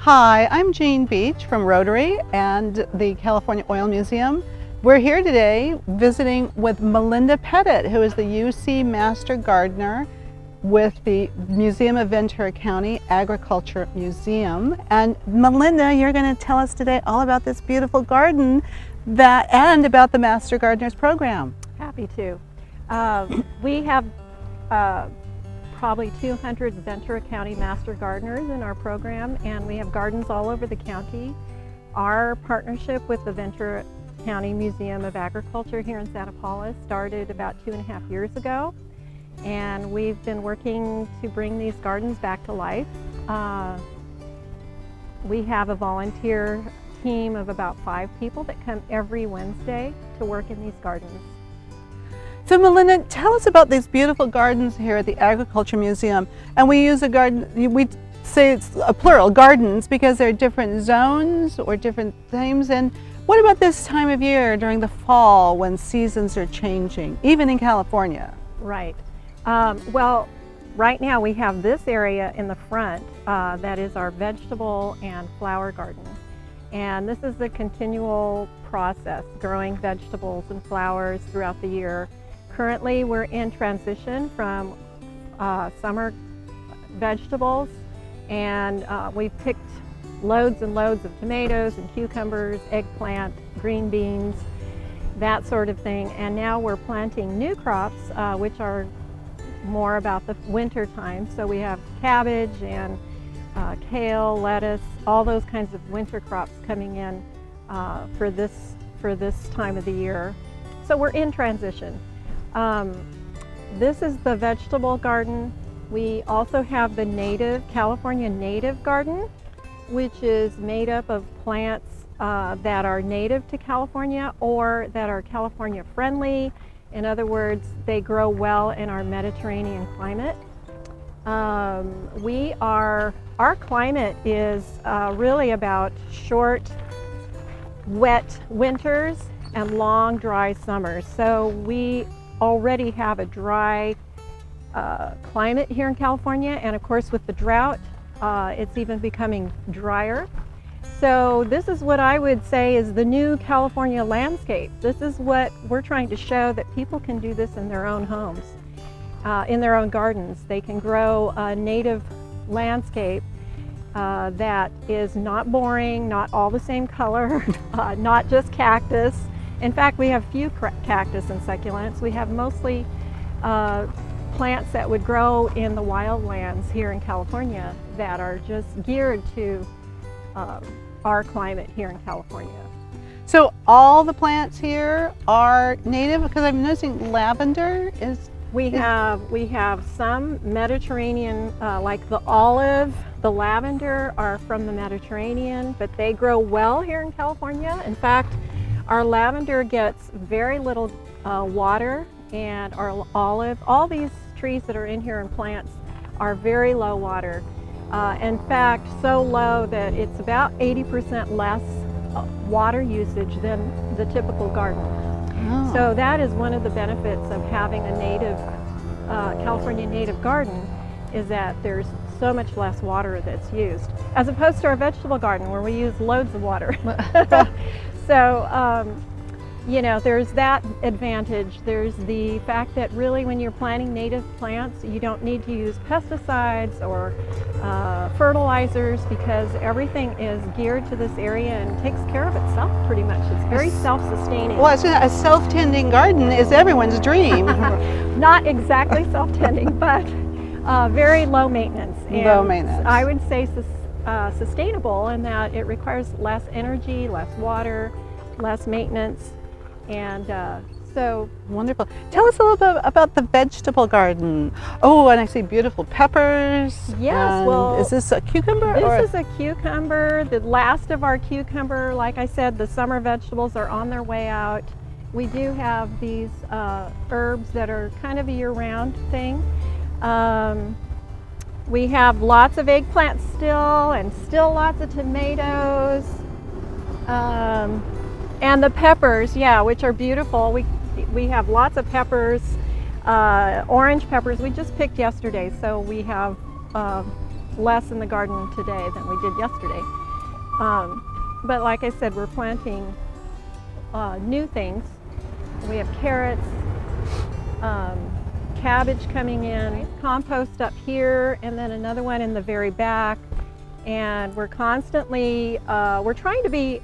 Hi, I'm Jean Beach from Rotary and the California Oil Museum. We're here today visiting with Melinda Pettit, who is the UC Master Gardener with the Museum of Ventura County Agriculture Museum. And Melinda, you're going to tell us today all about this beautiful garden and about the Master Gardeners program. Happy to. We have probably 200 Ventura County Master Gardeners in our program, and we have gardens all over the county. Our partnership with the Ventura County Museum of Agriculture here in Santa Paula started about 2.5 years ago, and we've been working to bring these gardens back to life. We have a volunteer team of about 5 people that come every Wednesday to work in these gardens. So Melinda, tell us about these beautiful gardens here at the Agriculture Museum. And we use a garden, we say it's a plural, gardens, because there are different zones or different themes. And what about this time of year during the fall when seasons are changing, even in California? Right. Well, right now we have this area in the front that is our vegetable and flower garden. And this is a continual process, growing vegetables and flowers throughout the year. Currently, we're in transition from summer vegetables, and we've picked loads and loads of tomatoes and cucumbers, eggplant, green beans, that sort of thing. And now we're planting new crops, which are more about the winter time. So we have cabbage and kale, lettuce, all those kinds of winter crops coming in for this time of the year. So we're in transition. This is the vegetable garden. We also have the California native garden, which is made up of plants that are native to California or that are California friendly. In other words, they grow well in our Mediterranean climate. Our climate is really about short, wet winters and long, dry summers. So we already have a dry climate here in California, and of course with the drought, it's even becoming drier. So this is what I would say is the new California landscape. This is what we're trying to show, that people can do this in their own homes, in their own gardens. They can grow a native landscape that is not boring, not all the same color, not just cactus. In fact, we have few cactus and succulents. We have mostly plants that would grow in the wildlands here in California that are just geared to our climate here in California. So all the plants here are native? Because I'm noticing lavender is... We have some Mediterranean, like the olive, the lavender are from the Mediterranean, but they grow well here in California. In fact, our lavender gets very little water, and our olive, all these trees that are in here and plants are very low water. In fact, so low that it's about 80% less water usage than the typical garden. Oh. So that is one of the benefits of having a native, California native garden, is that there's so much less water that's used, as opposed to our vegetable garden where we use loads of water. So, you know, there's that advantage. There's the fact that really when you're planting native plants, you don't need to use pesticides or fertilizers, because everything is geared to this area and takes care of itself pretty much. It's very self-sustaining. Well, a self-tending garden is everyone's dream. Not exactly self-tending, but very low maintenance. And low maintenance. I would say sustainable in that it requires less energy, less water, less maintenance, and so... Wonderful. Tell us a little bit about the vegetable garden. Oh, and I see beautiful peppers. Yes, well... Is this a cucumber? This is a cucumber, the last of our cucumber. Like I said, the summer vegetables are on their way out. We do have these herbs that are kind of a year-round thing. We have lots of eggplants still, and still lots of tomatoes. And the peppers, yeah, which are beautiful. We have lots of peppers, orange peppers. We just picked yesterday, so we have less in the garden today than we did yesterday. But like I said, we're planting new things. We have carrots, cabbage coming in, compost up here, and then another one in the very back. And we're constantly, we're trying to be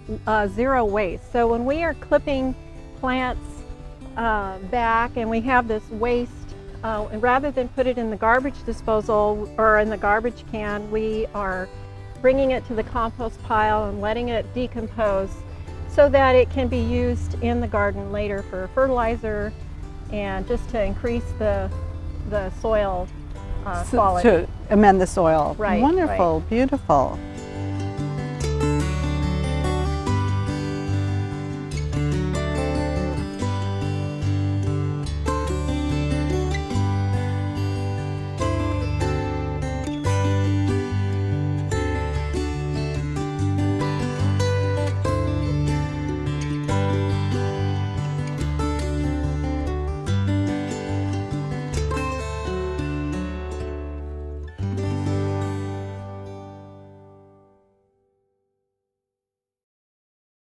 zero waste. So when we are clipping plants back and we have this waste, and rather than put it in the garbage disposal or in the garbage can, we are bringing it to the compost pile and letting it decompose so that it can be used in the garden later for fertilizer and just to increase the soil quality. To amend the soil. Right, Wonderful, right. beautiful.